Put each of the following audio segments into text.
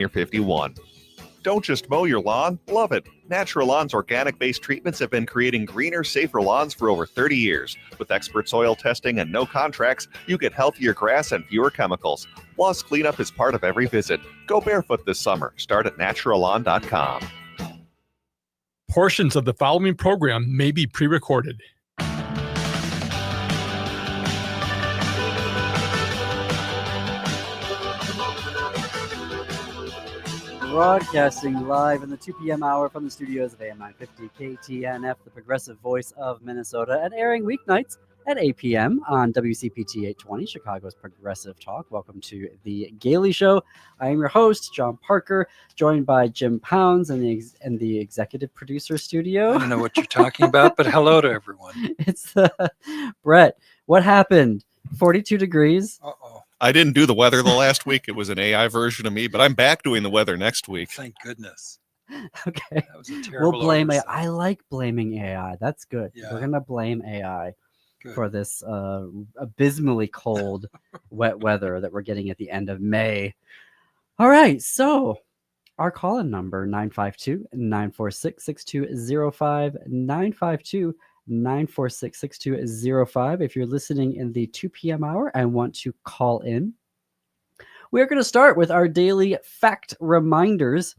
You're 51. Don't just mow your lawn, love it. Natural Lawn's organic-based treatments have been creating greener, safer lawns for over 30 years. With expert soil testing and no contracts, you get healthier grass and fewer chemicals. Plus, cleanup is part of every visit. Go barefoot this summer. Start at naturallawn.com. Portions of the following program may be pre-recorded. Broadcasting live in the 2 p.m. hour from the studios of AM 950 KTNF, the progressive voice of Minnesota, and airing weeknights at 8 p.m. on WCPT 820, Chicago's Progressive Talk. Welcome to the Gailey Show. I am your host, John Parker, joined by Jim Pounds in the executive producer studio. I don't know what you're talking about, but hello to everyone. It's Brett. What happened? 42 degrees. Uh-oh. I didn't do the weather the last week. It was an AI version of me, but I'm back doing the weather next week. Thank goodness. Okay. That was a terrible We'll blame oversight. AI. I like blaming AI. That's good. Yeah. We're going to blame AI Good. for this abysmally cold, wet weather that we're getting at the end of May. All right. So our call-in number, 952-946-6205, 952-946-6205. If you're listening in the 2 p.m. hour and want to call in, we're going to start with our daily fact reminders.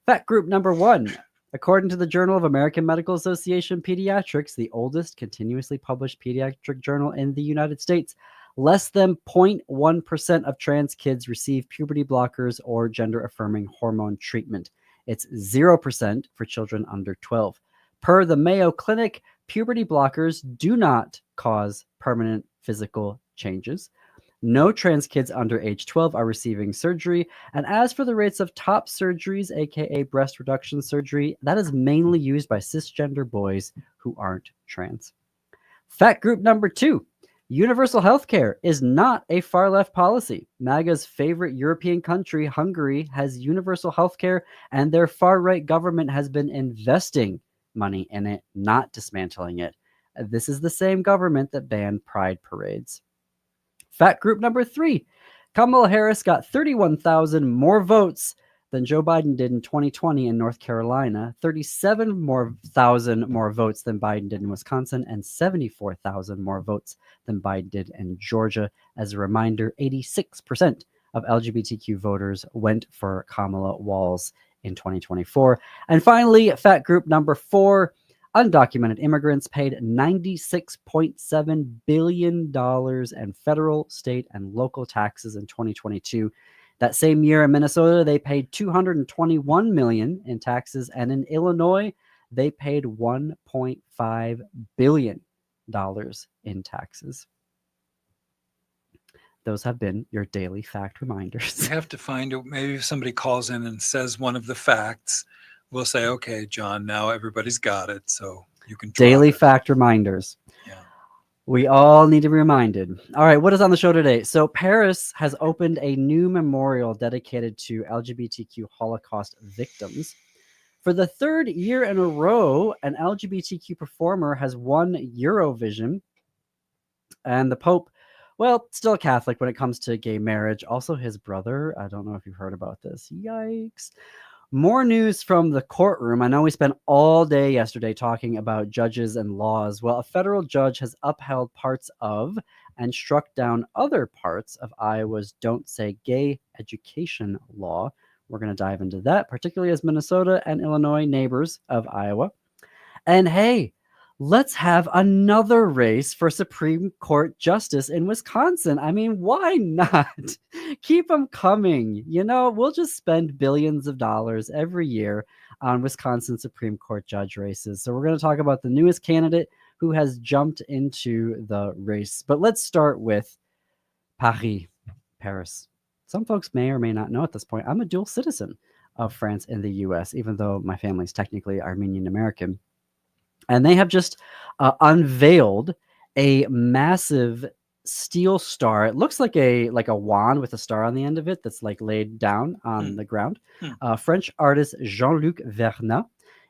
Fact group number 1. According to the Journal of American Medical Association Pediatrics, the oldest continuously published pediatric journal in the United States, less than 0.1% of trans kids receive puberty blockers or gender-affirming hormone treatment. It's 0% for children under 12. Per the Mayo Clinic, puberty blockers do not cause permanent physical changes. No trans kids under age 12 are receiving surgery. And as for the rates of top surgeries, aka breast reduction surgery, that is mainly used by cisgender boys who aren't trans. Fact group number 2. Universal healthcare is not a far-left policy. MAGA's favorite European country, Hungary, has universal healthcare, and their far-right government has been investing money in it, not dismantling it. This is the same government that banned pride parades. Fact group number 3. Kamala Harris got 31,000 more votes than Joe Biden did in 2020 in North Carolina, 37,000 more votes than Biden did in Wisconsin, and 74,000 more votes than Biden did in Georgia. As a reminder, 86% of LGBTQ voters went for Kamala Walz in 2024. And finally, fact group number 4, undocumented immigrants paid $96.7 billion in federal, state, and local taxes in 2022. That same year in Minnesota, they paid $221 million in taxes, and in Illinois, they paid $1.5 billion in taxes. Those have been your daily fact reminders. You have to find it. Maybe if somebody calls in and says one of the facts, we'll say, okay, John, now everybody's got it. So you can Daily it. fact reminders. Yeah. We all need to be reminded. All right, what is on the show today? So Paris has opened a new memorial dedicated to LGBTQ Holocaust victims. For the 3rd year in a row, an LGBTQ performer has won Eurovision. And the Pope, well, still a Catholic when it comes to gay marriage. Also his brother. I don't know if you've heard about this. Yikes. More news from the courtroom. I know we spent all day yesterday talking about judges and laws. Well, a federal judge has upheld parts of and struck down other parts of Iowa's Don't Say Gay education law. We're going to dive into that, particularly as Minnesota and Illinois neighbors of Iowa. And hey, let's have another race for Supreme Court justice in Wisconsin. I mean, why not? Keep them coming. You know, we'll just spend billions of dollars every year on Wisconsin Supreme Court judge races. So we're going to talk about the newest candidate who has jumped into the race. But let's start with Paris. Some folks may or may not know at this point, I'm a dual citizen of France and the U.S., even though my family is technically Armenian American. And they have just unveiled a massive steel star. It looks like a wand with a star on the end of it that's like laid down on the ground. French artist Jean-Luc Vernat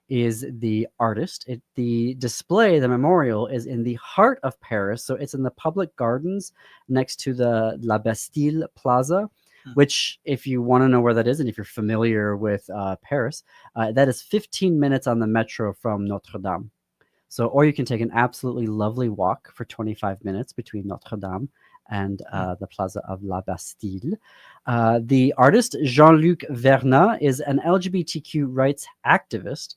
is the artist. The display, the memorial, is in the heart of Paris. So it's in the public gardens next to the La Bastille Plaza. which, if you want to know where that is, and if you're familiar with Paris, that is 15 minutes on the metro from Notre Dame. So, or you can take an absolutely lovely walk for 25 minutes between Notre Dame and the Plaza of La Bastille. The artist Jean-Luc Vernat is an LGBTQ rights activist.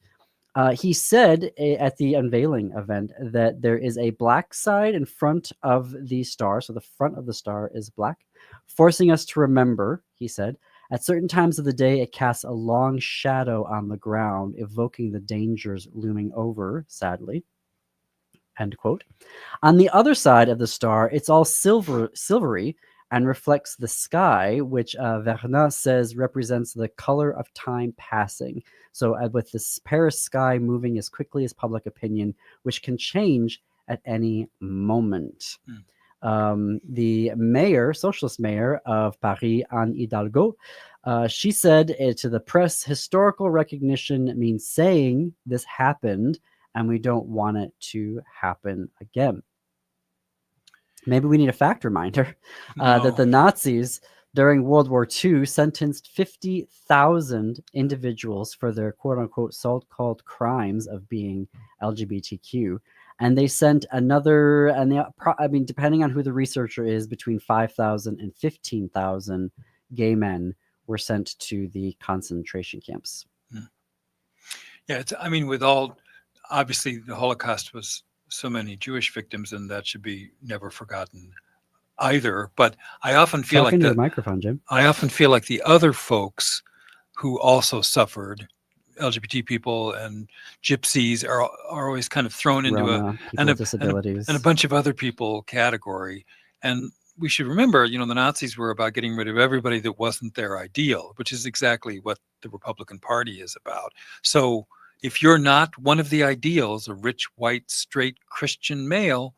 He said at the unveiling event that there is a black side in front of the star. So the front of the star is black, forcing us to remember, he said, at certain times of the day, it casts a long shadow on the ground, evoking the dangers looming over, sadly. End quote. On the other side of the star, it's all silvery and reflects the sky, which Vernat says represents the color of time passing. So with this Paris sky moving as quickly as public opinion, which can change at any moment. The mayor, socialist mayor of Paris, Anne Hidalgo, she said to the press, historical recognition means saying this happened and we don't want it to happen again. Maybe we need a fact reminder that the Nazis during World War II sentenced 50,000 individuals for their quote-unquote so-called crimes of being LGBTQ. And they sent another, and I mean, depending on who the researcher is, between 5,000 and 15,000 gay men were sent to the concentration camps. Yeah, I mean, with all, obviously the Holocaust was so many Jewish victims, and that should be never forgotten either. But I often feel Talk into the microphone, Jim. I often feel like the other folks who also suffered, LGBT people and gypsies, are always kind of thrown into Roma, people with disabilities and a bunch of other people category. And we should remember, the Nazis were about getting rid of everybody that wasn't their ideal, which is exactly what the Republican Party is about. So if you're not one of the ideals, a rich, white, straight Christian male,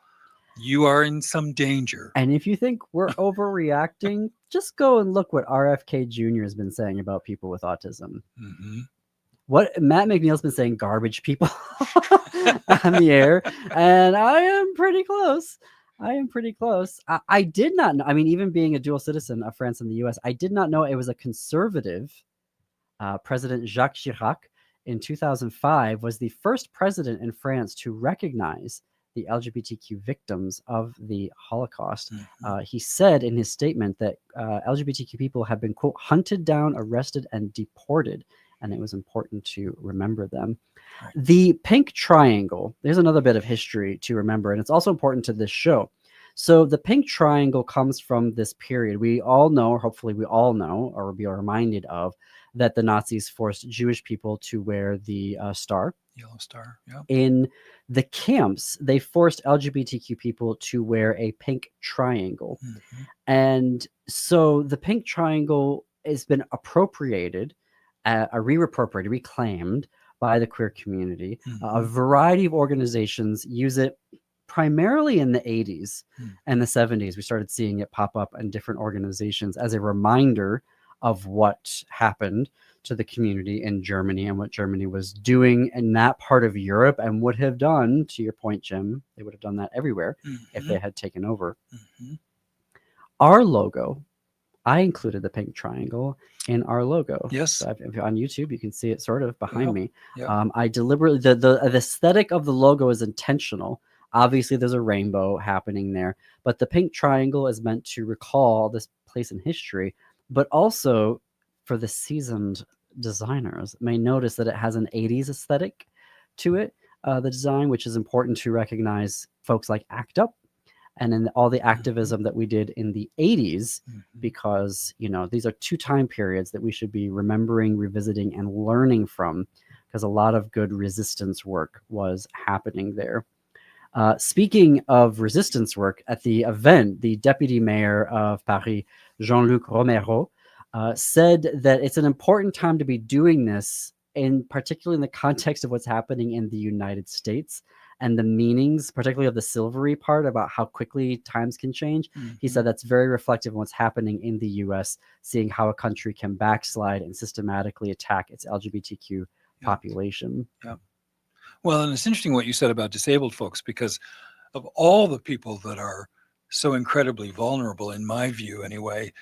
you are in some danger. And if you think we're overreacting, just go and look what RFK Jr. has been saying about people with autism. What Matt McNeil's been saying, garbage people on the air. And I am pretty close. I did not know, I mean, even being a dual citizen of France and the US, I did not know it was a conservative President Jacques Chirac in 2005 was the first president in France to recognize the LGBTQ victims of the Holocaust. He said in his statement that LGBTQ people have been, quote, hunted down, arrested, and deported, and it was important to remember them. Right. The pink triangle, there's another bit of history to remember, and it's also important to this show. So the pink triangle comes from this period. We all know, or hopefully we all know, or be reminded of, that the Nazis forced Jewish people to wear the star. Yellow star, yeah. In the camps, they forced LGBTQ people to wear a pink triangle. And so the pink triangle has been appropriated, reclaimed by the queer community. A variety of organizations use it primarily in the 80s and the 70s. We started seeing it pop up in different organizations as a reminder of what happened to the community in Germany and what Germany was doing in that part of Europe and would have done, to your point, Jim, they would have done that everywhere if they had taken over. Our logo, I included the pink triangle in our logo. Yes. So if you're on YouTube, you can see it sort of behind me. Yep. I deliberately, the aesthetic of the logo is intentional. Obviously, there's a rainbow happening there, but the pink triangle is meant to recall this place in history, but also for the seasoned designers may notice that it has an 80s aesthetic to it, the design, which is important to recognize folks like ACT UP and in all the activism that we did in the 80s, because, these are two time periods that we should be remembering, revisiting, and learning from, because a lot of good resistance work was happening there. Speaking of resistance work, at the event, the deputy mayor of Paris, Jean-Luc Romero, said that it's an important time to be doing this, particularly in the context of what's happening in the United States and the meanings, particularly of the silvery part about how quickly times can change. He said that's very reflective of what's happening in the US, seeing how a country can backslide and systematically attack its LGBTQ population. Yeah. Well, and it's interesting what you said about disabled folks, because of all the people that are so incredibly vulnerable, in my view anyway,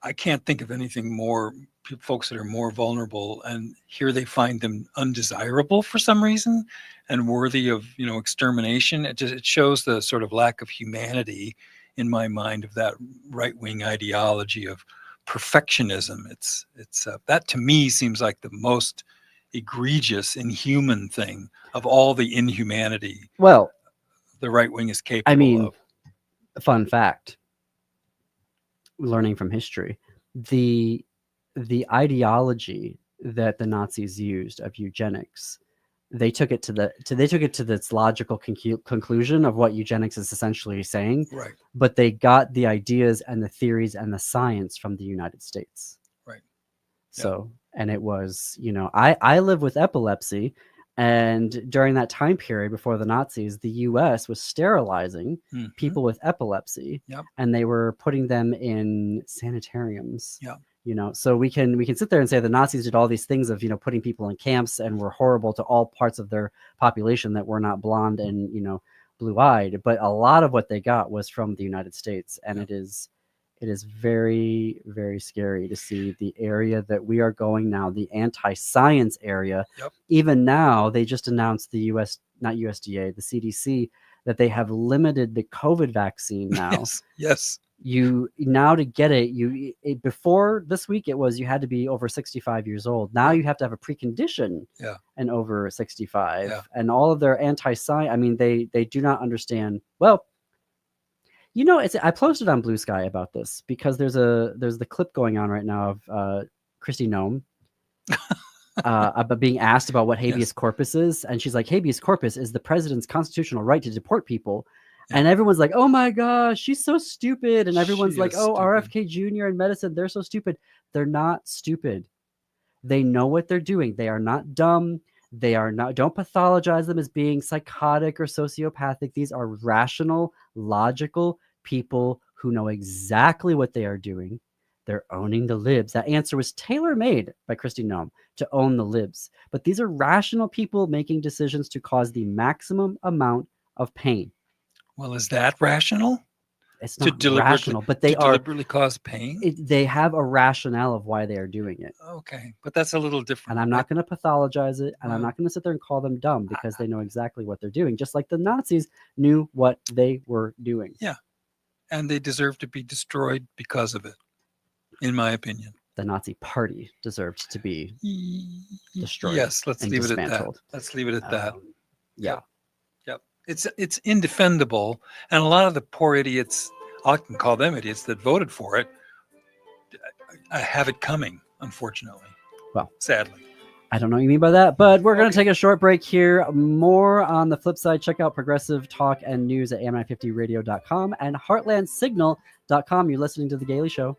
I can't think of anything more folks that are more vulnerable, and here they find them undesirable for some reason and worthy of extermination. It shows the sort of lack of humanity in my mind of that right-wing ideology of perfectionism. It's that to me seems like the most egregious, inhuman thing of all the inhumanity Well, the right wing is capable I mean, of. fun fact, learning from history, the ideology that the Nazis used of eugenics, they took it to this logical conclusion of what eugenics is essentially saying. Right. But they got the ideas and the theories and the science from the United States. Right. So, and it was, I live with epilepsy, and during that time period before the Nazis, the U.S. was sterilizing people with epilepsy, and they were putting them in sanitariums. So we can sit there and say the Nazis did all these things of putting people in camps and were horrible to all parts of their population that were not blonde and blue-eyed, but a lot of what they got was from the United States, and it is very, very scary to see the area that we are going now, the anti-science area. Even now, they just announced the not USDA, the CDC, that they have limited the COVID vaccine now. Yes. You now, to get it, before this week it was you had to be over 65 years old. Now you have to have a precondition and over 65. And all of their anti-science, I mean, they do not understand. Well, I posted on Blue Sky about this because there's the clip going on right now of Kristi Noem about being asked about what habeas corpus is, and she's like, habeas corpus is the president's constitutional right to deport people. And everyone's like, oh my gosh, she's so stupid. And everyone's like, oh, RFK Jr. and medicine, they're so stupid. They're not stupid. They know what they're doing. They are not dumb. They are not, don't pathologize them as being psychotic or sociopathic. These are rational, logical people who know exactly what they are doing. They're owning the libs. That answer was tailor-made by Kristi Noem to own the libs. But these are rational people making decisions to cause the maximum amount of pain. Well, is that rational? It's not rational, but they deliberately cause pain. They have a rationale of why they are doing it. Okay, but that's a little different. And I'm not going to pathologize it, and I'm not going to sit there and call them dumb because they know exactly what they're doing, just like the Nazis knew what they were doing. Yeah, and they deserve to be destroyed because of it, in my opinion. The Nazi Party deserved to be destroyed. Yes, let's leave it at that. Let's leave it at that. Yeah. It's indefendable, and a lot of the poor idiots, I can call them idiots, that voted for it, have it coming, unfortunately. Well, sadly. I don't know what you mean by that, but we're going to take a short break here. More on the flip side. Check out progressive talk and news at am950radio.com and heartlandsignal.com. You're listening to The Gailey Show.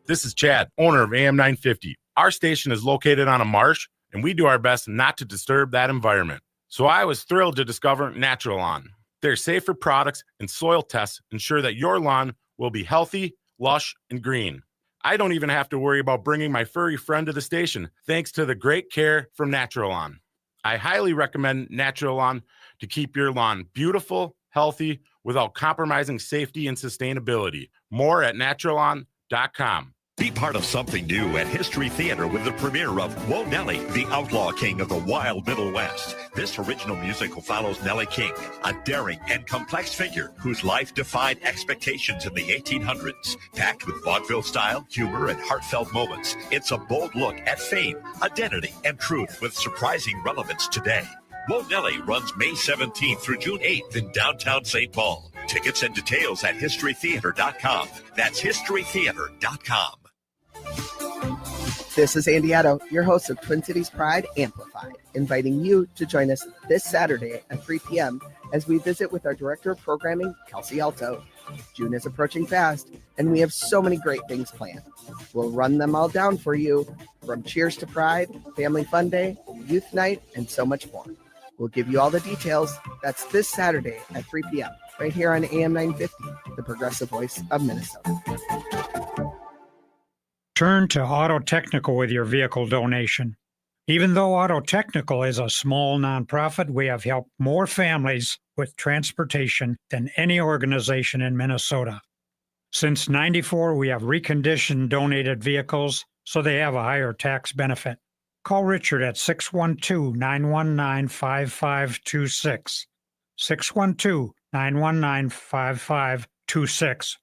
This is Chad, owner of AM950. Our station is located on a marsh, and we do our best not to disturb that environment. So I was thrilled to discover Natural Lawn. Their safer products and soil tests ensure that your lawn will be healthy, lush, and green. I don't even have to worry about bringing my furry friend to the station, thanks to the great care from Natural Lawn. I highly recommend Natural Lawn to keep your lawn beautiful, healthy, without compromising safety and sustainability. More at naturalawn.com. Be part of something new at History Theater with the premiere of Whoa Nellie, the outlaw king of the wild Middle West. This original musical follows Nellie King, a daring and complex figure whose life defied expectations in the 1800s. Packed with vaudeville style, humor, and heartfelt moments, it's a bold look at fame, identity, and truth with surprising relevance today. Whoa Nellie runs May 17th through June 8th in downtown St. Paul. Tickets and details at historytheater.com. That's historytheater.com. This is Andy Addo, your host of Twin Cities Pride Amplified, inviting you to join us this Saturday at 3 p.m. as we visit with our Director of Programming, Kelsey Alto. June is approaching fast, and we have so many great things planned. We'll run them all down for you, from Cheers to Pride, Family Fun Day, Youth Night, and so much more. We'll give you all the details. That's this Saturday at 3 p.m. right here on AM 950, the progressive voice of Minnesota. Turn to Auto Technical with your vehicle donation. Even though Auto Technical is a small nonprofit, we have helped more families with transportation than any organization in Minnesota. Since '94, we have reconditioned donated vehicles so they have a higher tax benefit. Call Richard at 612-919-5526, 612-919-5526,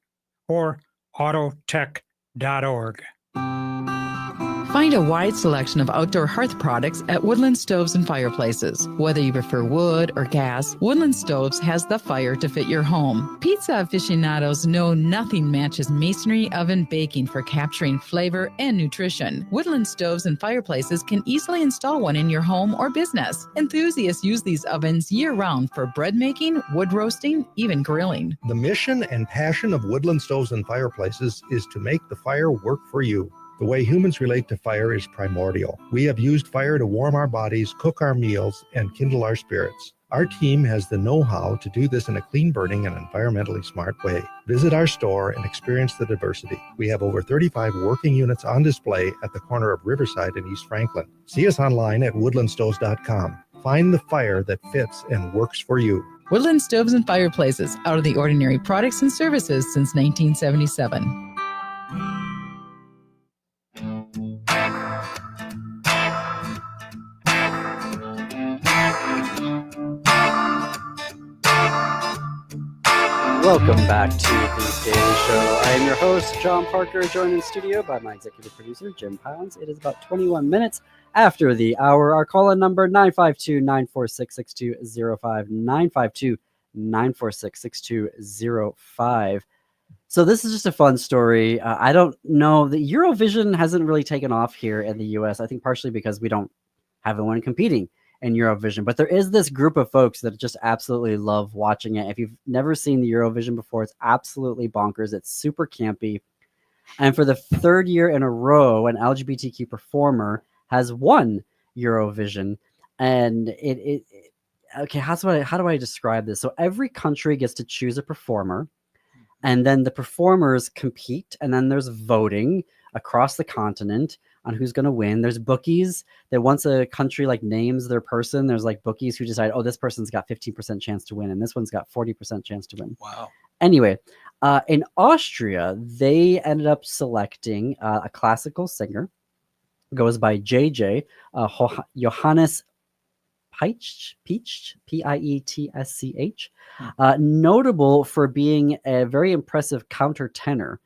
or autotech.org. Find a wide selection of outdoor hearth products at Woodland Stoves and Fireplaces. Whether you prefer wood or gas, Woodland Stoves has the fire to fit your home. Pizza aficionados know nothing matches masonry oven baking for capturing flavor and nutrition. Woodland Stoves and Fireplaces can easily install one in your home or business. Enthusiasts use these ovens year-round for bread making, wood roasting, even grilling. The mission and passion of Woodland Stoves and Fireplaces is to make the fire work for you. The way humans relate to fire is primordial. We have used fire to warm our bodies, cook our meals, and kindle our spirits. Our team has the know-how to do this in a clean burning and environmentally smart way. Visit our store and experience the diversity. We have over 35 working units on display at the corner of Riverside and East Franklin. See us online at woodlandstoves.com. Find the fire that fits and works for you. Woodland Stoves and Fireplaces, out of the ordinary products and services since 1977. Welcome back to the Daily Show. I am your host, John Parker, joined in studio by my executive producer, Jim Pounds. It is about 21 minutes after the hour. Our call-in number, 952-946-6205, 952-946-6205. So this is just a fun story. I don't know. The Eurovision hasn't really taken off here in the U.S., I think partially because we don't have anyone competing in Eurovision, but there is this group of folks that just absolutely love watching it. If you've never seen the Eurovision before, it's absolutely bonkers. It's super campy. And for the third year in a row, an LGBTQ performer has won Eurovision. And okay, how do I describe this? So every country gets to choose a performer, and then the performers compete, and then there's voting across the continent on who's going to win. There's bookies that once a country like names their person, there's like bookies who decide, oh, this person's got 15% chance to win, and this one's got 40% chance to win. Wow. Anyway, in Austria, they ended up selecting a classical singer, goes by JJ, Johannes Pietsch, P-I-E-T-S-C-H, notable for being a very impressive countertenor,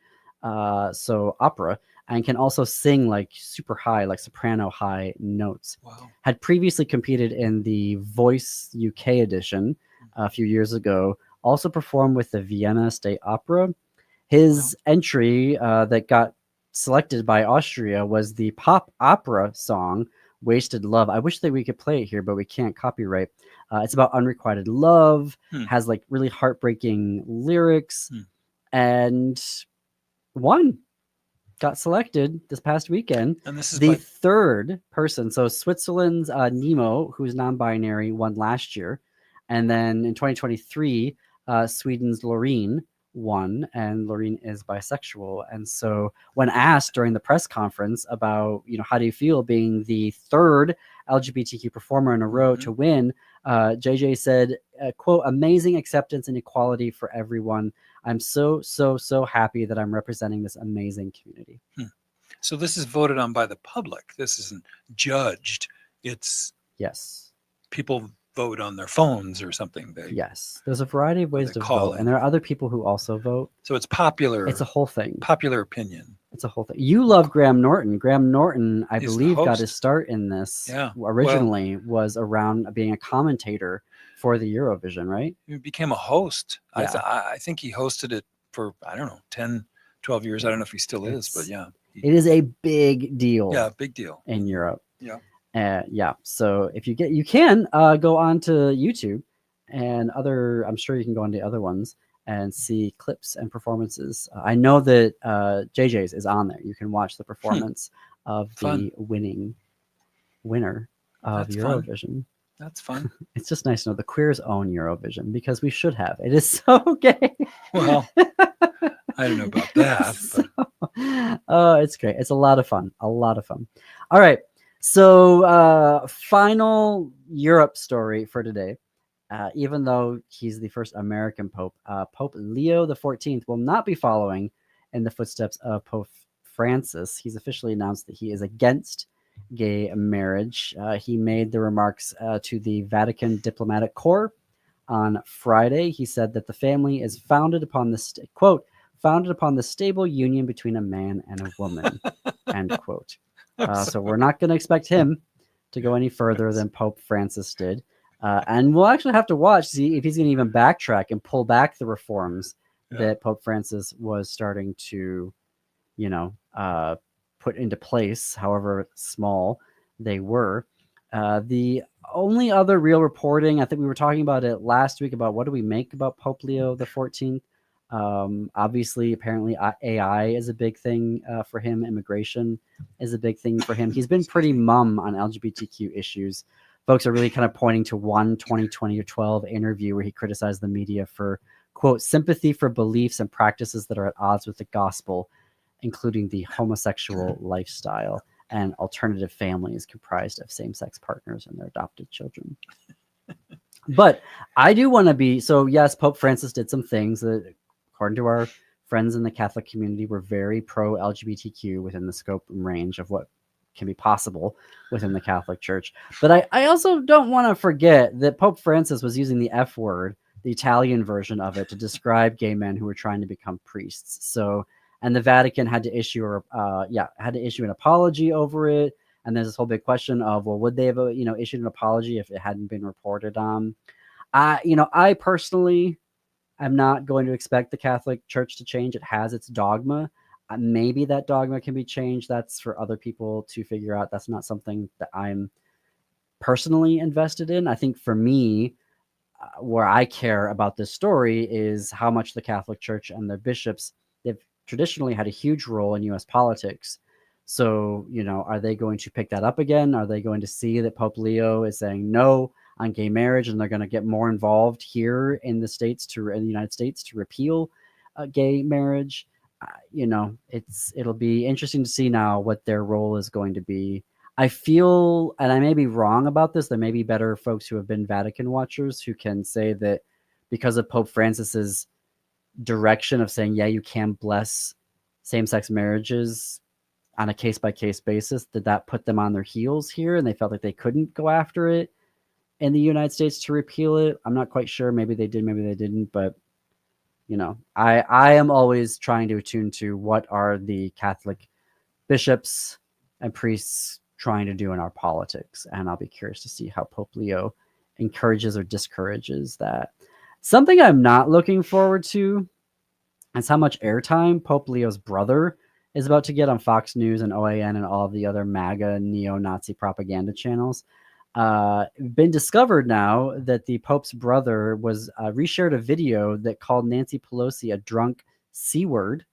so opera, and can also sing like super high, like soprano high notes. Wow. Had previously competed in the Voice UK edition a few years ago, also performed with the Vienna State Opera. His entry that got selected by Austria was the pop opera song Wasted Love. I wish that we could play it here, but we can't copyright. It's about unrequited love, has like really heartbreaking lyrics, and won. Got selected this past weekend. And this is the third person. So Switzerland's Nemo, who's non-binary, won last year. And then in 2023, Sweden's Loreen won, and Loreen is bisexual. And so when asked during the press conference about, how do you feel being the third LGBTQ performer in a row to win, JJ said, quote, amazing acceptance and equality for everyone. I'm so happy that I'm representing this amazing community. So this is voted on by the public. This isn't judged. It's people vote on their phones or something. Yes, there's a variety of ways to vote, and there are other people who also vote. So it's popular. It's a whole thing. Popular opinion. It's a whole thing. You love Graham Norton. Graham Norton, I believe, got his start in this. Yeah. Originally was around being a commentator for the Eurovision, right? He became a host. Yeah. I think he hosted it for, 10, 12 years. I don't know if he still is, but yeah. It is a big deal. Yeah, big deal. In Europe. Yeah. So if you can go on to YouTube and I'm sure you can go on to other ones and see clips and performances. I know that JJ's is on there. You can watch the performance of the winner of Eurovision. Fun. That's fun. It's just nice to know the queers own Eurovision, because we should have. It is so gay. Well, I don't know about that. Oh, it's great. It's a lot of fun. A lot of fun. All right. So, final Europe story for today. Even though he's the first American Pope, Pope Leo the 14th will not be following in the footsteps of Pope Francis. He's officially announced that he is against gay marriage. He made the remarks to the Vatican Diplomatic Corps on Friday. He said that the family is founded upon the quote, founded upon the stable union between a man and a woman, end quote. So we're not going to expect him to go any further than Pope Francis did. And we'll actually have to watch, see if he's going to even backtrack and pull back the reforms that Pope Francis was starting to, put into place, however small they were. The only other real reporting, I think we were talking about it last week, about what do we make about Pope Leo the 14th. Obviously, apparently AI is a big thing for him. Immigration is a big thing for him. He's been pretty mum on LGBTQ issues. Folks are really kind of pointing to one 2012 interview where he criticized the media for, quote, sympathy for beliefs and practices that are at odds with the gospel, including the homosexual lifestyle and alternative families comprised of same-sex partners and their adopted children. But I do want to be, so yes, Pope Francis did some things that, according to our friends in the Catholic community, were very pro-LGBTQ within the scope and range of what can be possible within the Catholic Church. But I also don't want to forget that Pope Francis was using the F word, the Italian version of it, to describe gay men who were trying to become priests. So, and the Vatican had to issue an apology over it. And there's this whole big question of, well, would they have, issued an apology if it hadn't been reported on? I personally am not going to expect the Catholic Church to change. It has its dogma. Maybe that dogma can be changed. That's for other people to figure out. That's not something that I'm personally invested in. I think for me, where I care about this story is how much the Catholic Church and their bishops, they've traditionally had a huge role in U.S. politics. So, are they going to pick that up again? Are they going to see that Pope Leo is saying no on gay marriage, and they're going to get more involved here in the United States to repeal gay marriage? It'll be interesting to see now what their role is going to be. I feel, and I may be wrong about this, there may be better folks who have been Vatican watchers who can say that because of Pope Francis's direction of saying, yeah, you can bless same-sex marriages on a case-by-case basis, did that put them on their heels here and they felt like they couldn't go after it in the United States to repeal it? I'm not quite sure. Maybe they did, maybe they didn't, but I am always trying to attune to what are the Catholic bishops and priests trying to do in our politics. And I'll be curious to see how Pope Leo encourages or discourages that. Something I'm not looking forward to is how much airtime Pope Leo's brother is about to get on Fox News and OAN and all of the other MAGA neo-Nazi propaganda channels. Been discovered now that the Pope's brother was reshared a video that called Nancy Pelosi a drunk C-word.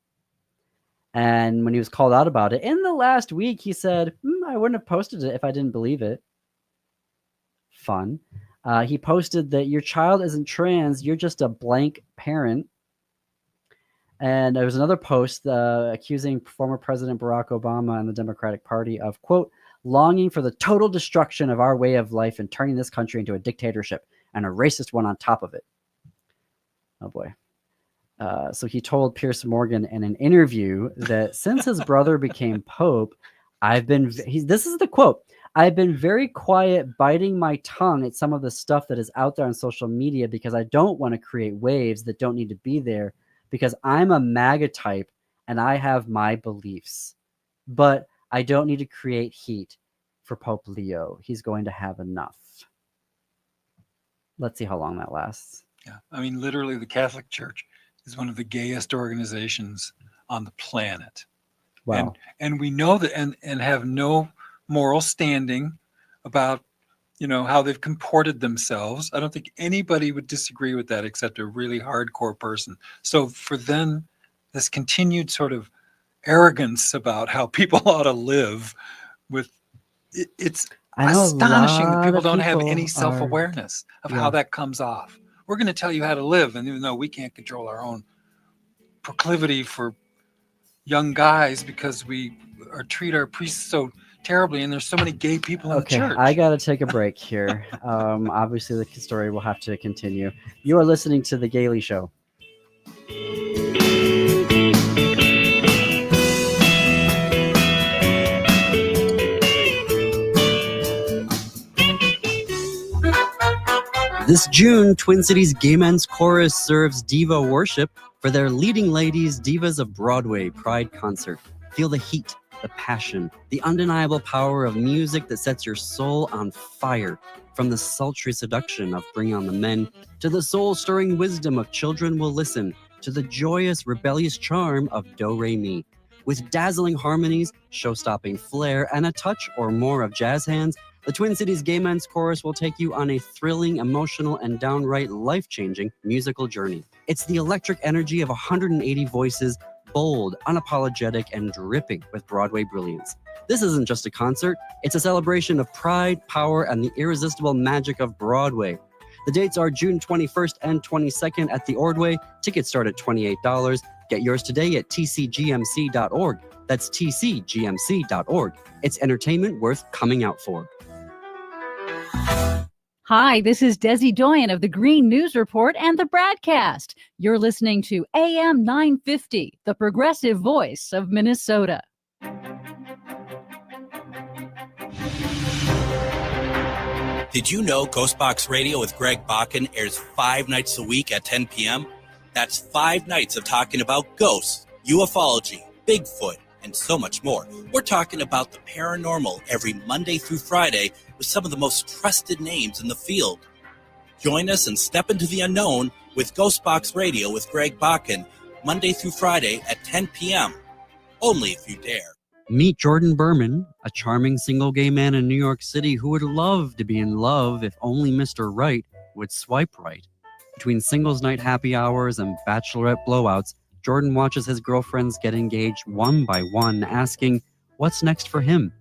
And when he was called out about it in the last week, he said, I wouldn't have posted it if I didn't believe it. Fun. He posted that your child isn't trans, you're just a blank parent. And there was another post accusing former President Barack Obama and the Democratic Party of, quote, longing for the total destruction of our way of life and turning this country into a dictatorship and a racist one on top of it. Oh boy. So he told Piers Morgan in an interview that since his brother became Pope, this is the quote, I've been very quiet, biting my tongue at some of the stuff that is out there on social media because I don't want to create waves that don't need to be there because I'm a MAGA type and I have my beliefs. But I don't need to create heat for Pope Leo. He's going to have enough. Let's see how long that lasts. Yeah, I mean, literally, the Catholic Church is one of the gayest organizations on the planet. Wow. And we know that and have no moral standing about, how they've comported themselves. I don't think anybody would disagree with that except a really hardcore person. So for them, this continued sort of arrogance about how people ought to live it's astonishing that people don't have any self-awareness of how that comes off. We're going to tell you how to live, and even though we can't control our own proclivity for young guys because we treat our priests so terribly, and there's so many gay people in the Okay, church. I gotta take a break here. Obviously, the story will have to continue. You are listening to The Gaily Show. This June, Twin Cities Gay Men's Chorus serves Diva Worship for their Leading Ladies Divas of Broadway Pride concert. Feel the heat, the passion, the undeniable power of music that sets your soul on fire. From the sultry seduction of Bring On the Men, to the soul-stirring wisdom of Children Will Listen, to the joyous, rebellious charm of Do Re Mi. With dazzling harmonies, show-stopping flair, and a touch or more of jazz hands, the Twin Cities Gay Men's Chorus will take you on a thrilling, emotional, and downright life-changing musical journey. It's the electric energy of 180 voices, bold, unapologetic, and dripping with Broadway brilliance. This isn't just a concert, it's a celebration of pride, power, and the irresistible magic of Broadway. The dates are June 21st and 22nd at the Ordway. Tickets start at $28. Get yours today at tcgmc.org. That's tcgmc.org. It's entertainment worth coming out for. Hi, this is Desi Doyen of the Green News Report and the Bradcast. You're listening to AM 950, the progressive voice of Minnesota. Did you know Ghostbox Radio with Greg Bakken airs 5 nights a week at 10 p.m.? That's 5 nights of talking about ghosts, ufology, Bigfoot, and so much more. We're talking about the paranormal every Monday through Friday with some of the most trusted names in the field. Join us and step into the unknown with Ghostbox Radio with Greg Bakken, Monday through Friday at 10 p.m. Only if you dare. Meet Jordan Berman, a charming single gay man in New York City who would love to be in love if only Mr. Right would swipe right. Between singles night happy hours and bachelorette blowouts, Jordan watches his girlfriends get engaged one by one, asking, what's next for him?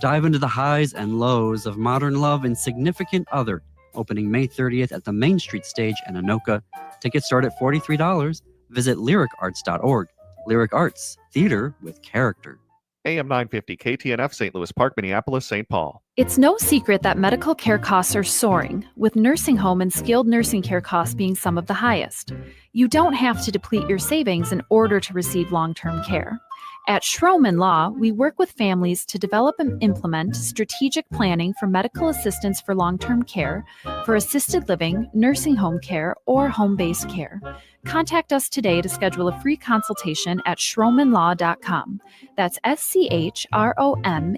Dive into the highs and lows of modern love and Significant Other, opening May 30th at the Main Street stage in Anoka. Tickets start at $43. Visit lyricarts.org. Lyric Arts, theater with character. AM 950 KTNF, St. Louis Park, Minneapolis, St. Paul. It's no secret that medical care costs are soaring, with nursing home and skilled nursing care costs being some of the highest. You don't have to deplete your savings in order to receive long-term care. At Schroman Law, we work with families to develop and implement strategic planning for medical assistance for long-term care, for assisted living, nursing home care, or home-based care. Contact us today to schedule a free consultation at schromanlaw.com. That's SCHROMEN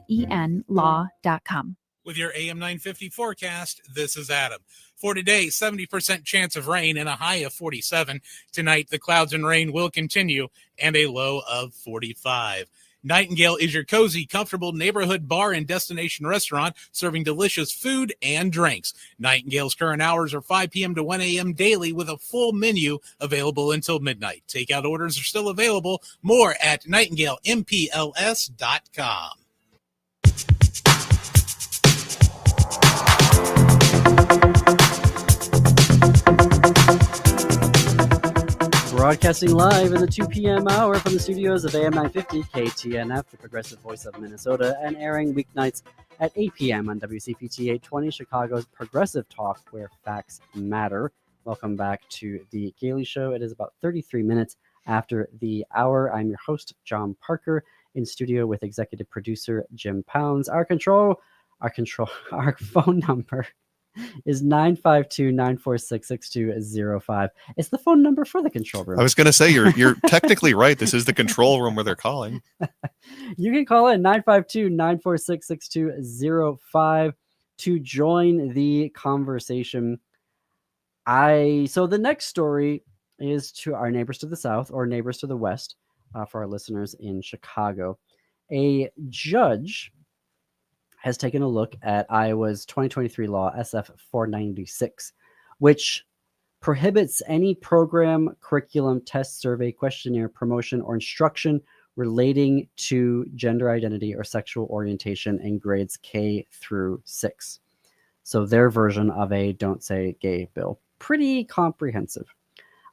law.com. With your AM 950 forecast, this is Adam. For today, 70% chance of rain and a high of 47. Tonight, the clouds and rain will continue and a low of 45. Nightingale is your cozy, comfortable neighborhood bar and destination restaurant serving delicious food and drinks. Nightingale's current hours are 5 p.m. to 1 a.m. daily with a full menu available until midnight. Takeout orders are still available. More at nightingalempls.com. Broadcasting live in the 2 p.m. hour from the studios of AM 950 KTNF, the progressive voice of Minnesota, and airing weeknights at 8 p.m. on WCPT 820, Chicago's progressive talk where facts matter. Welcome back to the Gaily Show. It is about 33 minutes after the hour. I'm your host, John Parker, in studio with executive producer Jim Pounds. Our phone number is 952-946-6205. It's the phone number for the control room. I was going to say, you're technically right. This is the control room where they're calling. You can call in 952-946-6205 to join the conversation. So the next story is to our neighbors to the south or neighbors to the west, for our listeners in Chicago. A judge has taken a look at Iowa's 2023 law, SF 496, which prohibits any program, curriculum, test, survey, questionnaire, promotion, or instruction relating to gender identity or sexual orientation in grades K through 6. So their version of a Don't Say Gay bill. Pretty comprehensive.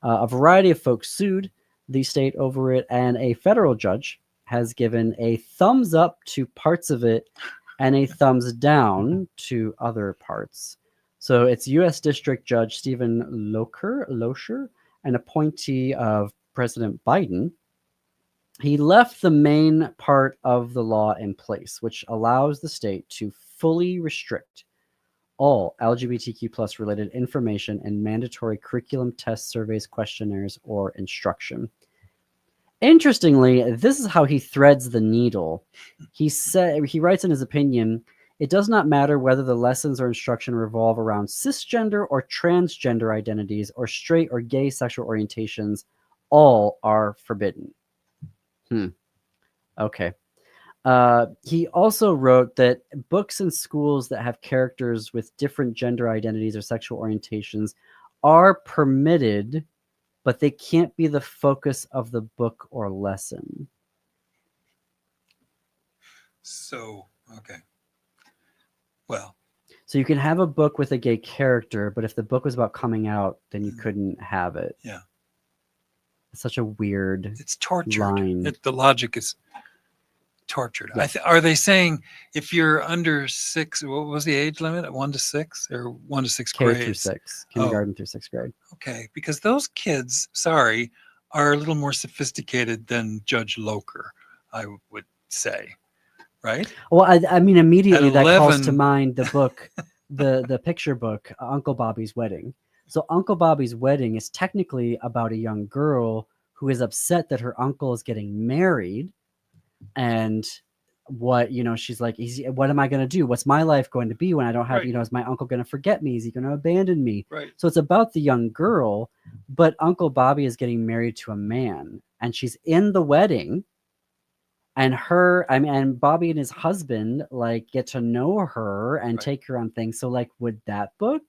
A variety of folks sued the state over it, and a federal judge has given a thumbs up to parts of it and a thumbs down to other parts. So it's U.S. District Judge Stephen Loescher, an appointee of President Biden. He left the main part of the law in place, which allows the state to fully restrict all LGBTQ plus related information in mandatory curriculum, tests, surveys, questionnaires, or instruction. Interestingly, this is how he threads the needle. He writes in his opinion, it does not matter whether the lessons or instruction revolve around cisgender or transgender identities or straight or gay sexual orientations, all are forbidden. Okay. He also wrote that books in schools that have characters with different gender identities or sexual orientations are permitted, but they can't be the focus of the book or lesson. So, okay. Well. So you can have a book with a gay character, but if the book was about coming out, then you couldn't have it. Yeah. It's such a weird It's tortured. line. The logic is tortured. Yeah. Are they saying if you're under 6, what was the age limit? 1 to 6 or 1 to 6 K grades? through 6, kindergarten through 6th grade. Okay, because those kids, sorry, are a little more sophisticated than Judge Loescher, I would say, right? Well, I mean, immediately At that calls 11 to mind the book, the picture book, Uncle Bobby's Wedding. So Uncle Bobby's Wedding is technically about a young girl who is upset that her uncle is getting married, and what, she's like, what am I going to do? What's my life going to be when I don't have, Right. Is my uncle going to forget me? Is he going to abandon me? Right. So it's about the young girl, but Uncle Bobby is getting married to a man, and she's in the wedding, and and Bobby and his husband get to know her and take her on things. So would that book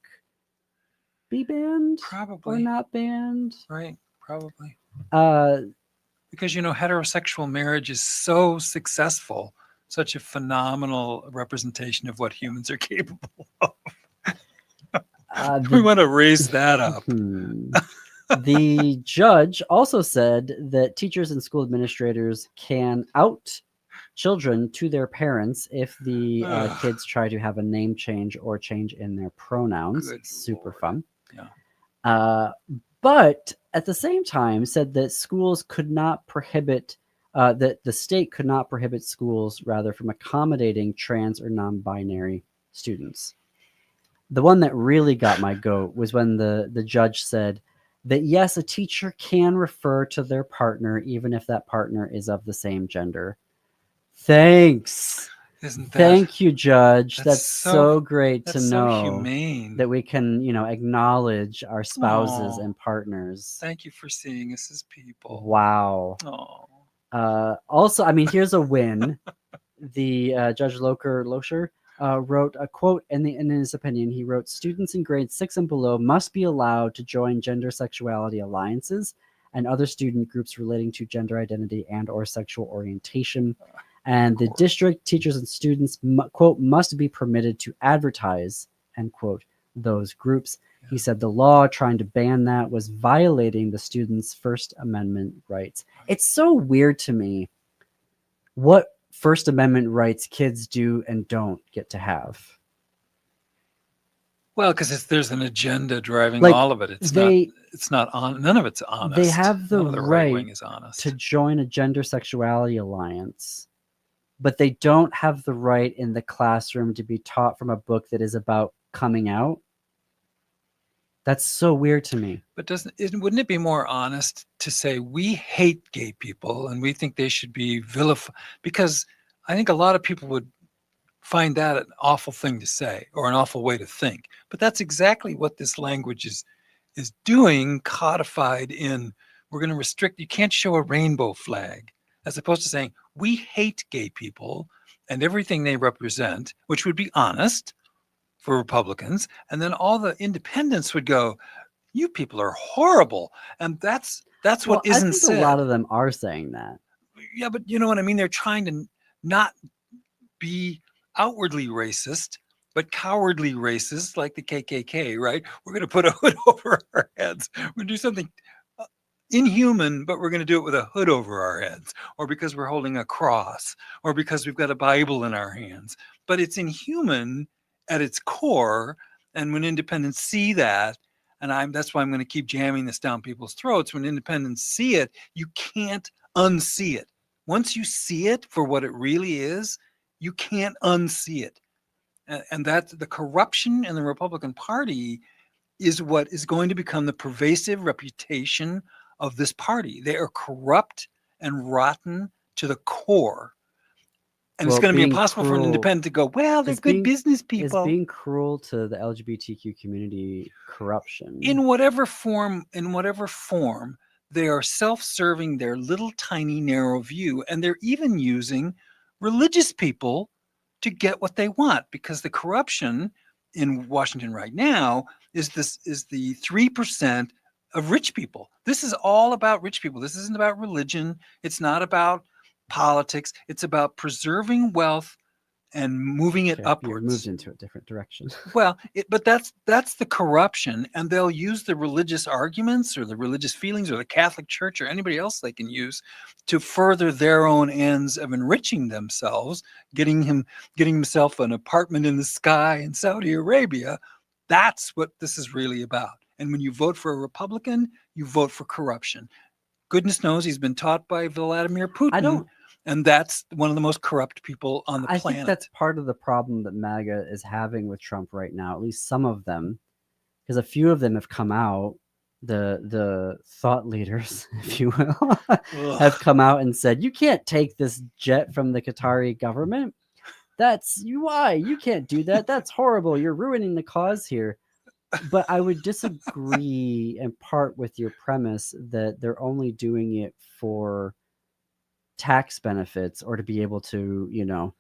be banned? Probably. Or not banned? Right, probably. Because heterosexual marriage is so successful, such a phenomenal representation of what humans are capable of. We want to raise that up. The judge also said that teachers and school administrators can out children to their parents if the kids try to have a name change or change in their pronouns. Good Super Lord. fun. Yeah. But at the same time said that schools could not prohibit, that the state could not prohibit schools rather from accommodating trans or non-binary students. The one that really got my goat was when the judge said that yes, a teacher can refer to their partner even if that partner is of the same gender. Thanks. Thank you, Judge. That's so great to know humane. that we can, acknowledge our spouses and partners. Thank you for seeing us as people. Wow. Oh. Also, I mean, here's a win. The Judge Loescher wrote a quote in his opinion. He wrote, students in grades 6 and below must be allowed to join gender sexuality alliances and other student groups relating to gender identity and or sexual orientation. And the district, teachers, and students, quote, must be permitted to advertise, end quote, those groups. Yeah. He said the law trying to ban that was violating the students' First Amendment rights. It's so weird to me what First Amendment rights kids do and don't get to have. Well, because there's an agenda driving all of it. It's not on. None of it's honest. They have the right wing is honest to join a gender sexuality alliance, but they don't have the right in the classroom to be taught from a book that is about coming out. That's so weird to me. But wouldn't it be more honest to say we hate gay people and we think they should be vilified? Because I think a lot of people would find that an awful thing to say or an awful way to think. But that's exactly what this language is doing, codified in, we're going to restrict, you can't show a rainbow flag, as opposed to saying we hate gay people and everything they represent, which would be honest for Republicans. And then all the independents would go, you people are horrible. And that's what isn't said. A lot of them are saying that. Yeah, but you know what I mean? They're trying to not be outwardly racist, but cowardly racist, like the KKK, right? We're going to put a hood over our heads. We're going to do something inhuman, but we're going to do it with a hood over our heads, or because we're holding a cross, or because we've got a Bible in our hands. But it's inhuman at its core. And when independents see that, and that's why I'm going to keep jamming this down people's throats. When independents see it, you can't unsee it. Once you see it for what it really is, you can't unsee it. And that the corruption in the Republican Party is what is going to become the pervasive reputation of this party. They are corrupt and rotten to the core. And it's going to be impossible for an independent to go, well, they're good business people. Is being cruel to the LGBTQ community corruption? In whatever form, they are self-serving their little tiny narrow view. And they're even using religious people to get what they want, because the corruption in Washington right now is the 3% of rich people. This is all about rich people. This isn't about religion. It's not about politics. It's about preserving wealth and moving it upwards. You moved into a different direction. Well, but that's the corruption, and they'll use the religious arguments or the religious feelings or the Catholic Church or anybody else they can use to further their own ends of enriching themselves, getting himself an apartment in the sky in Saudi Arabia. That's what this is really about. And when you vote for a Republican, you vote for corruption. Goodness knows he's been taught by Vladimir Putin. And that's one of the most corrupt people on the planet. I think that's part of the problem that MAGA is having with Trump right now, at least some of them, because a few of them have come out, the thought leaders, if you will, have come out and said, you can't take this jet from the Qatari government. Why? You can't do that. That's horrible. You're ruining the cause here. But I would disagree in part with your premise that they're only doing it for tax benefits or to be able to,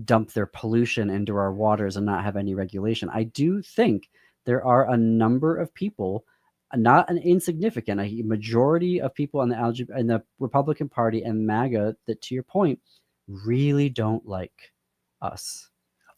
dump their pollution into our waters and not have any regulation. I do think there are a number of people, not an insignificant, a majority of people in the Republican Party and MAGA that, to your point, really don't like us.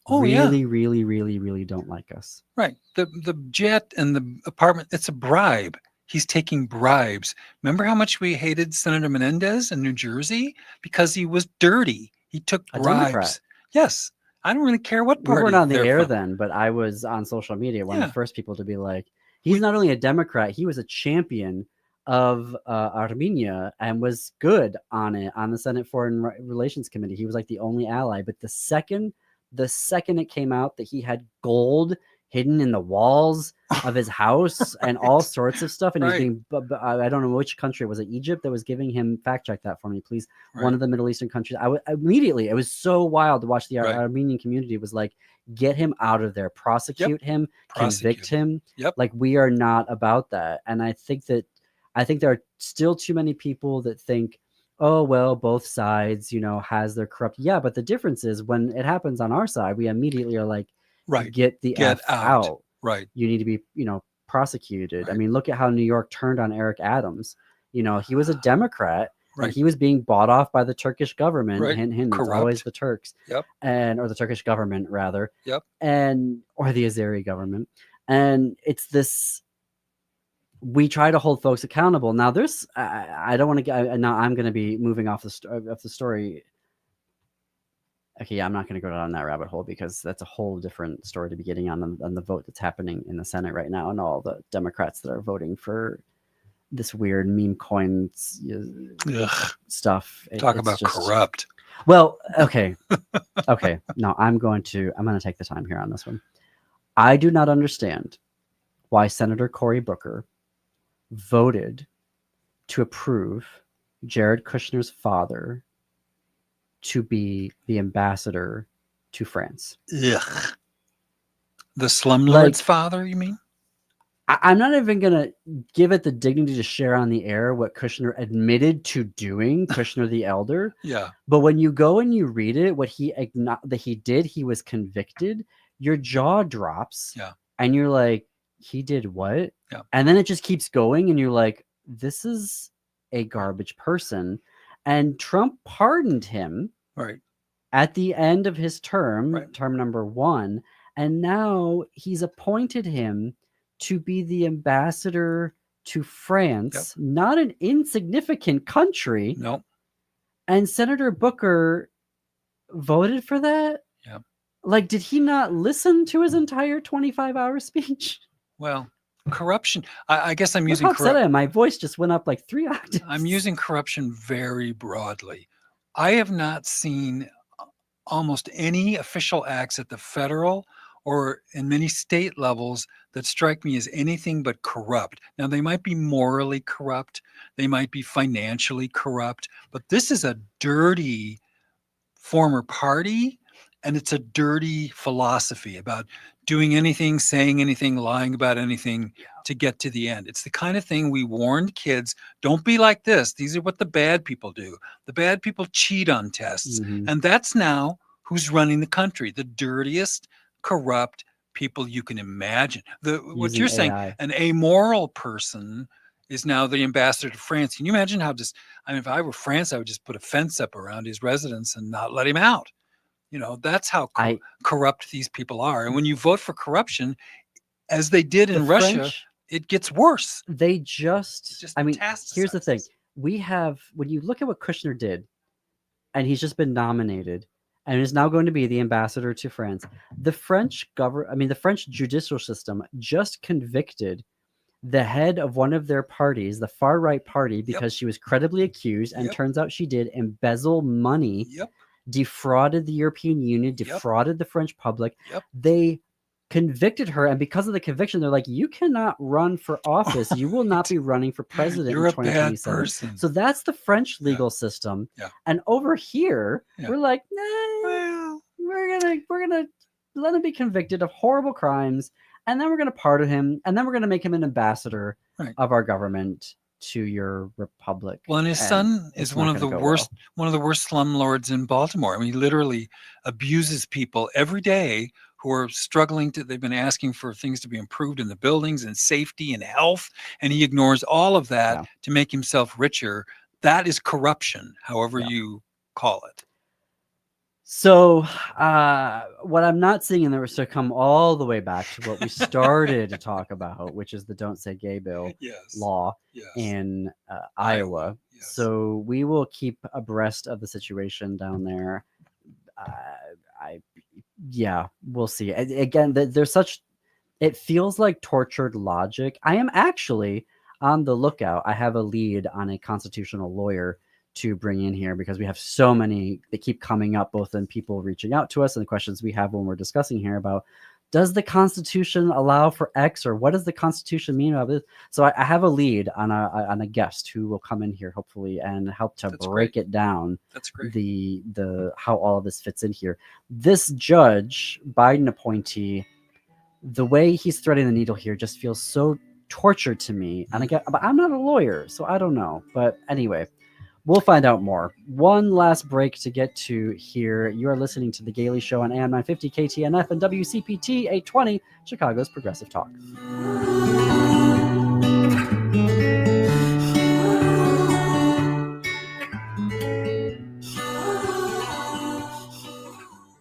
Really, really don't like us. Right. The jet and the apartment, it's a bribe. He's taking bribes. Remember how much we hated Senator Menendez in New Jersey? Because he was dirty. He took bribes. Yes. I don't really care what party. We weren't on the air then, but I was on social media. One of the first people to be like, he's not only a Democrat, he was a champion of Armenia and was good on the Senate Foreign Relations Committee. He was like the only ally. But the second it came out that he had gold hidden in the walls of his house and all sorts of stuff, and he's being, I don't know which country was it, Egypt, that was giving him, fact check that for me, please. One of the Middle Eastern countries. Immediately, it was so wild to watch the Armenian community was like, get him out of there, prosecute him, convict him. Like, we are not about that. And I think there are still too many people that think, oh, well, both sides, has their corrupt. Yeah, but the difference is when it happens on our side, we immediately are like, get F out. Right. You need to be, prosecuted. I mean, look at how New York turned on Eric Adams. He was a Democrat. And he was being bought off by the Turkish government. Hint, hint, it's always the Turks. Or the Turkish government, rather. Or the Azeri government. And it's this. We try to hold folks accountable. Now, I don't want to get. Now, I'm going to be moving off the story. Okay, yeah, I'm not going to go down that rabbit hole because that's a whole different story to be getting on the vote that's happening in the Senate right now and all the Democrats that are voting for this weird meme coins stuff. Talk about corrupt. Well, okay. No, I'm going to take the time here on this one. I do not understand why Senator Cory Booker voted to approve Jared Kushner's father to be the ambassador to France. Ugh. The slumlord's father, you mean? I'm not even going to give it the dignity to share on the air what Kushner admitted to doing, Kushner the elder. Yeah. But when you go and you read it, what he did, he was convicted, your jaw drops. Yeah. And you're like, he did what? Yeah. And then it just keeps going and you're like, this is a garbage person. And Trump pardoned him at the end of his term, term number 1. And now he's appointed him to be the ambassador to France, not an insignificant country. No. And Senator Booker voted for that? Yeah. Like, did he not listen to his entire 25-hour speech? Well, corruption. I guess I'm Look using how upset I am. My voice just went up like 3 octaves. I'm using corruption very broadly. I have not seen almost any official acts at the federal or in many state levels that strike me as anything but corrupt. Now, they might be morally corrupt, they might be financially corrupt, but this is a dirty former party, and it's a dirty philosophy about doing anything, saying anything, lying about anything to get to the end. It's the kind of thing we warned kids, don't be like this. These are what the bad people do. The bad people cheat on tests. And that's now who's running the country, the dirtiest, corrupt people you can imagine. What you're saying, an amoral person is now the ambassador to France. Can you imagine how if I were France, I would just put a fence up around his residence and not let him out. That's how corrupt these people are. And when you vote for corruption, as they did in Russia, it gets worse. They just here's the thing. When you look at what Kushner did, and he's just been nominated, and is now going to be the ambassador to France. The French the French judicial system just convicted the head of one of their parties, the far right party, because she was credibly accused, and turns out she did embezzle money, defrauded the European Union, defrauded the French public. They convicted her, and because of the conviction, they're like, you cannot run for office. You will not be running for president You're in a bad 2027. person. So that's the French legal system. And over here, we're like, nah, we're gonna let him be convicted of horrible crimes, and then we're gonna pardon him, and then we're gonna make him an ambassador of our government to your republic. Well, and his son is one of the worst slumlords in Baltimore. I mean, he literally abuses people every day who are struggling they've been asking for things to be improved in the buildings and safety and health, and he ignores all of that to make himself richer. That is corruption, however you call it. So what I'm not seeing, and there was to come all the way back to what we started to talk about, which is the Don't Say Gay bill law in Iowa. So we will keep abreast of the situation down there. We'll see. Again, it feels like tortured logic. I am actually on the lookout. I have a lead on a constitutional lawyer to bring in here because we have so many that keep coming up, both in people reaching out to us and the questions we have when we're discussing here about, does the Constitution allow for X, or what does the Constitution mean about this? So I have a lead on a guest who will come in here hopefully and help to break it down. That's great. The how all of this fits in here. This judge, Biden appointee, the way he's threading the needle here just feels so tortured to me. And but I'm not a lawyer, so I don't know. But anyway, we'll find out more. One last break to get to here. You are listening to The Gailey Show on AM 950 KTNF and WCPT 820, Chicago's Progressive Talk.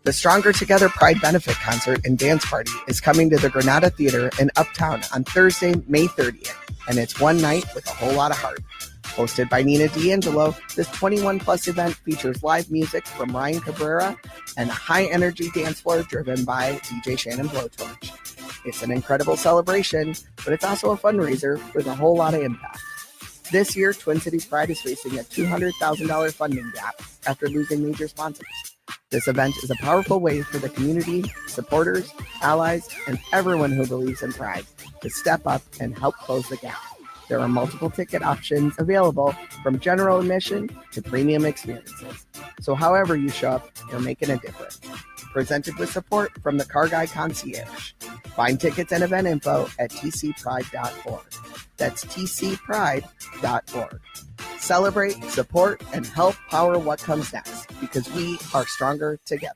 The Stronger Together Pride Benefit Concert and Dance Party is coming to the Granada Theater in Uptown on Thursday, May 30th, and it's one night with a whole lot of heart. Hosted by Nina D'Angelo, this 21-plus event features live music from Ryan Cabrera and a high-energy dance floor driven by DJ Shannon Blowtorch. It's an incredible celebration, but it's also a fundraiser with a whole lot of impact. This year, Twin Cities Pride is facing a $200,000 funding gap after losing major sponsors. This event is a powerful way for the community, supporters, allies, and everyone who believes in Pride to step up and help close the gap. There are multiple ticket options available, from general admission to premium experiences. So however you show up, you're making a difference. Presented with support from the Car Guy Concierge. Find tickets and event info at tcpride.org. That's tcpride.org. Celebrate, support, and help power what comes next, because we are stronger together.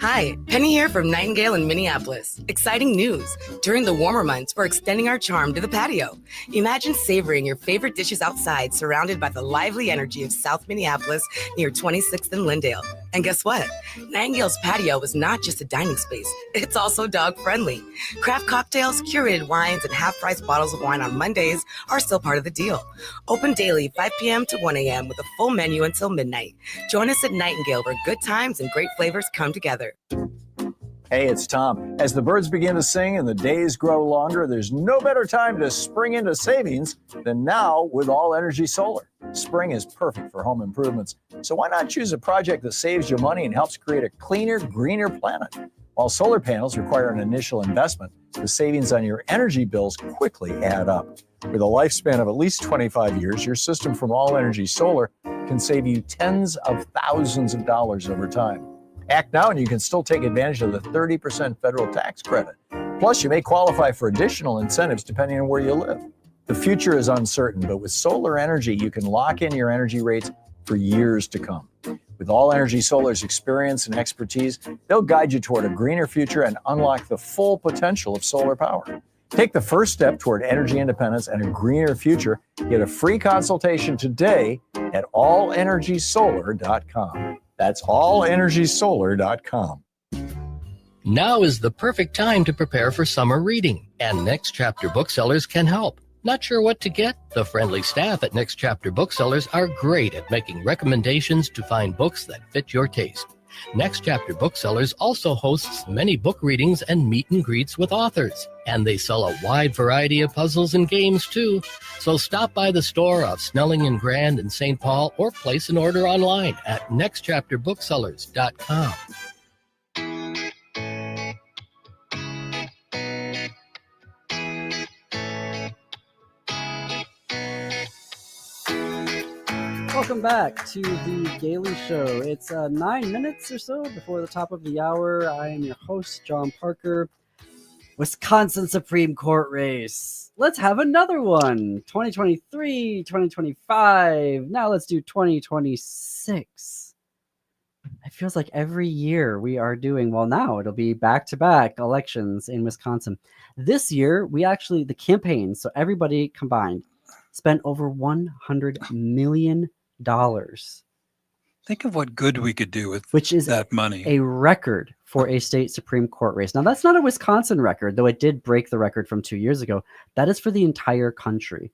Hi, Penny here from Nightingale in Minneapolis. Exciting news. During the warmer months, we're extending our charm to the patio. Imagine savoring your favorite dishes outside, surrounded by the lively energy of South Minneapolis near 26th and Lindale. And guess what? Nightingale's patio is not just a dining space, it's also dog friendly. Craft cocktails, curated wines, and half-price bottles of wine on Mondays are still part of the deal. Open daily 5 p.m. to 1 a.m. with a full menu until midnight. Join us at Nightingale where good times and great flavors come together. Hey, it's Tom. As the birds begin to sing and the days grow longer, there's no better time to spring into savings than now with All Energy Solar. Spring is perfect for home improvements, so why not choose a project that saves you money and helps create a cleaner, greener planet? While solar panels require an initial investment, the savings on your energy bills quickly add up. With a lifespan of at least 25 years, your system from All Energy Solar can save you tens of thousands of dollars over time. Act now and you can still take advantage of the 30% federal tax credit. Plus, you may qualify for additional incentives depending on where you live. The future is uncertain, but with solar energy, you can lock in your energy rates for years to come. With All Energy Solar's experience and expertise, they'll guide you toward a greener future and unlock the full potential of solar power. Take the first step toward energy independence and a greener future. Get a free consultation today at allenergysolar.com. That's allenergysolar.com. Now is the perfect time to prepare for summer reading, and Next Chapter Booksellers can help. Not sure what to get? The friendly staff at Next Chapter Booksellers are great at making recommendations to find books that fit your taste. Next Chapter Booksellers also hosts many book readings and meet and greets with authors. And they sell a wide variety of puzzles and games, too. So stop by the store off Snelling and Grand in St. Paul or place an order online at nextchapterbooksellers.com. Welcome back to the Daily Show. It's 9 minutes or so before the top of the hour. I am your host, John Parker. Wisconsin Supreme Court race. Let's have another one. 2023, 2025. Now let's do 2026. It feels like every year we are doing, well, now it'll be back-to-back elections in Wisconsin. This year, the campaign, so everybody combined, spent over $100 million. Think of what good we could do with that money. A record for a state Supreme Court race. Now, that's not a Wisconsin record, though it did break the record from 2 years ago. That is for the entire country.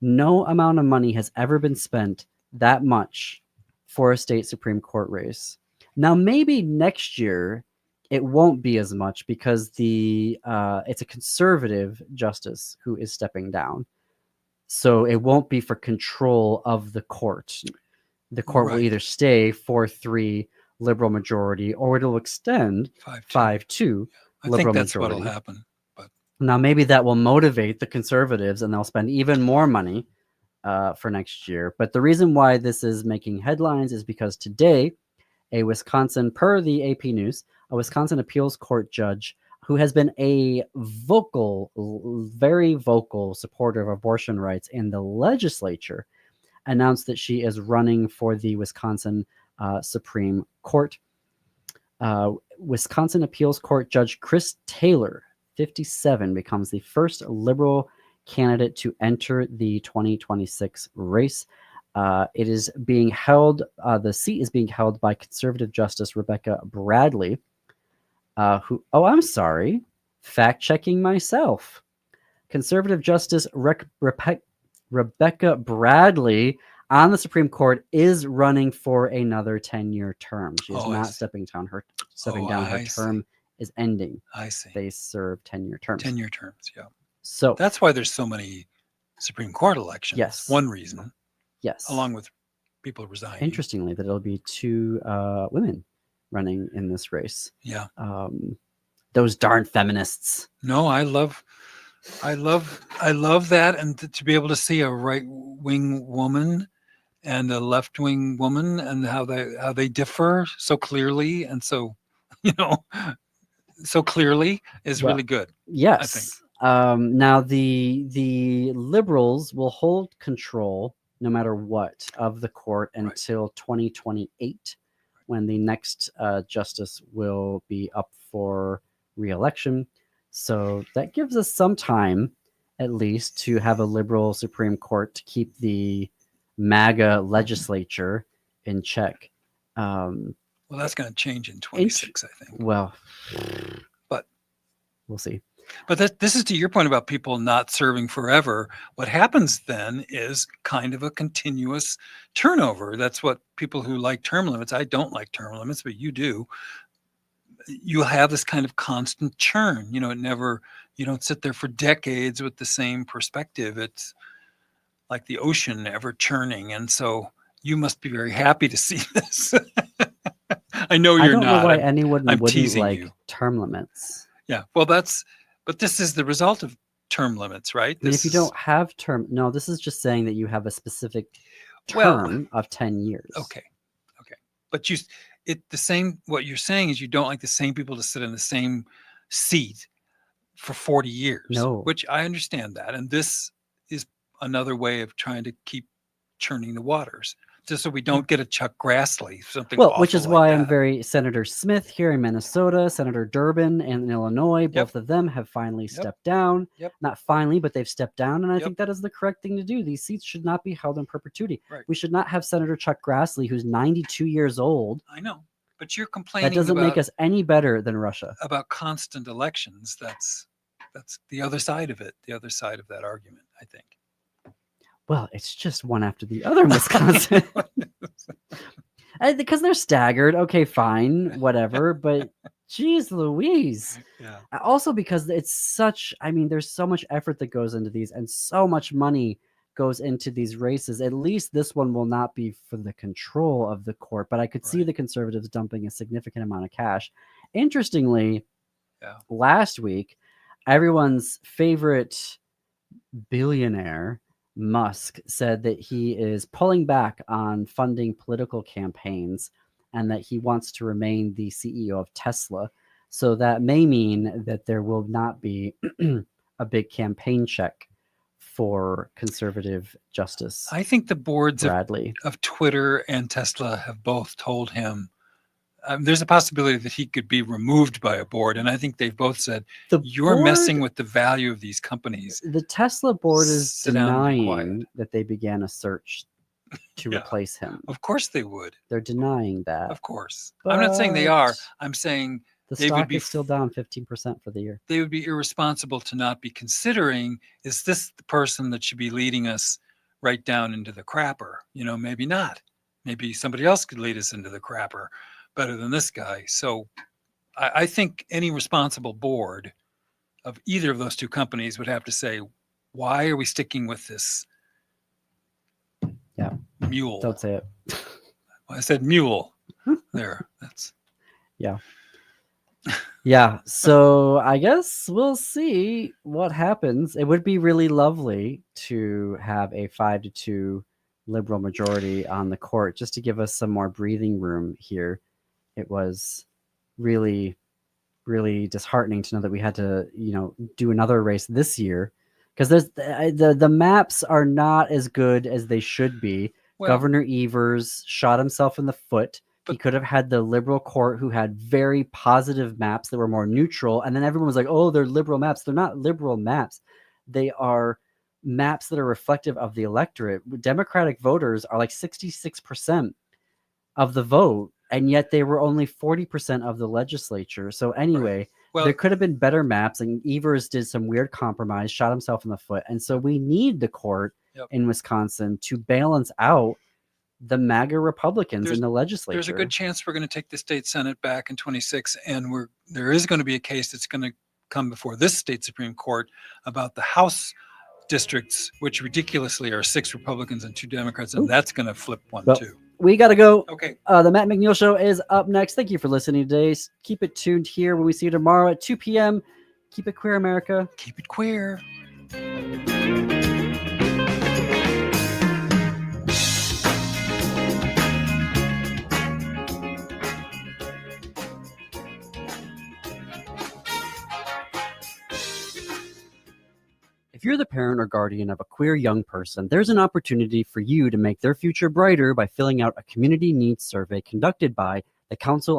No amount of money has ever been spent that much for a state Supreme Court race. Now, maybe next year it won't be as much because it's a conservative justice who is stepping down. So it won't be for control of the court. The court will either stay 4-3 liberal majority or it'll extend 5-2 liberal majority. I think that's what'll happen. But now maybe that will motivate the conservatives and they'll spend even more money for next year. But the reason why this is making headlines is because today, per the AP News, a Wisconsin appeals court judge who has been a very vocal supporter of abortion rights in the legislature, announced that she is running for the Wisconsin Supreme Court. Wisconsin Appeals Court Judge Chris Taylor, 57, becomes the first liberal candidate to enter the 2026 race. It is being held, the seat is being held by conservative Justice Rebecca Bradley, I'm sorry, fact-checking myself. Conservative Justice Rebecca Bradley on the Supreme Court is running for another 10-year term. She is not stepping down. Her term is ending. I see. They serve 10-year terms. 10-year terms, yeah. So that's why there's so many Supreme Court elections. Yes. One reason. Yes. Along with people resigning. Interestingly, that it'll be 2 women running in this race. Yeah. Those darn feminists. No, I love that, and to be able to see a right-wing woman and a left-wing woman and how they differ so clearly and so clearly is really good. Yes. I think. Now the liberals will hold control no matter what of the court until 2028. When the next justice will be up for re-election. So that gives us some time, at least, to have a liberal Supreme Court to keep the MAGA legislature in check. Well, that's going to change in 26, I think. Well, but we'll see. But this is to your point about people not serving forever. What happens then is kind of a continuous turnover. That's what people who like term limits, I don't like term limits, but you do. You have this kind of constant churn. You don't sit there for decades with the same perspective. It's like the ocean ever churning. And so you must be very happy to see this. I know you're not. I don't know why anyone I'm wouldn't teasing like you. term limits. Yeah, well, but this is the result of term limits, right? I mean, if you don't have no, this is just saying that you have a specific term of 10 years. Okay. But what you're saying is you don't like the same people to sit in the same seat for 40 years. No. Which I understand that. And this is another way of trying to keep churning the waters, just so we don't get a Chuck Grassley, something which is awful why like I'm that. Senator Smith here in Minnesota, Senator Durbin in Illinois, both of them have finally stepped down. Not finally, but they've stepped down, and I think that is the correct thing to do. These seats should not be held in perpetuity. Right. We should not have Senator Chuck Grassley, who's 92 years old. I know, but you're complaining That doesn't make us any better than Russia. About constant elections. That's the other side of it, the other side of that argument, I think. Well, it's just one after the other in Wisconsin. Because they're staggered. Okay, fine, whatever. But geez Louise. Yeah. Also because it's there's so much effort that goes into these and so much money goes into these races. At least this one will not be for the control of the court. But I could see the conservatives dumping a significant amount of cash. Interestingly, last week, everyone's favorite billionaire, Musk, said that he is pulling back on funding political campaigns and that he wants to remain the CEO of Tesla. So that may mean that there will not be a big campaign check for conservative justice. I think the boards Bradley. of Twitter and Tesla have both told him there's a possibility that he could be removed by a board. And I think they've both said, you're messing with the value of these companies. The Tesla board is Sit down and be denying that they began a search to replace him. Of course they would. They're denying that. Of course. I'm not saying they are. I'm saying The they would stock be is still down 15% for the year. they would be irresponsible to not be considering, is this the person that should be leading us right down into the crapper? Maybe not. Maybe somebody else could lead us into the crapper better than this guy. So I think any responsible board of either of those two companies would have to say, why are we sticking with this mule? Don't say it. I said mule. There. That's Yeah, so I guess we'll see what happens. It would be really lovely to have a 5-2 liberal majority on the court just to give us some more breathing room here. It was really, really disheartening to know that we had to, do another race this year because the maps are not as good as they should be. Well, Governor Evers shot himself in the foot. He could have had the liberal court who had very positive maps that were more neutral. And then everyone was like, oh, they're liberal maps. They're not liberal maps. They are maps that are reflective of the electorate. Democratic voters are like 66% of the vote. And yet they were only 40% of the legislature. So anyway, there could have been better maps. And Evers did some weird compromise, shot himself in the foot. And so we need the court in Wisconsin to balance out the MAGA Republicans in the legislature. There's a good chance we're going to take the state Senate back in 26, and there is going to be a case that's going to come before this state Supreme Court about the House districts, which ridiculously are 6 Republicans and 2 Democrats, and that's going to flip one too. We got to go. Okay. The Matt McNeil Show is up next. Thank you for listening today. Keep it tuned here when we see you tomorrow at 2 p.m. Keep it queer, America. Keep it queer. If you're the parent or guardian of a queer young person, there's an opportunity for you to make their future brighter by filling out a community needs survey conducted by the Council on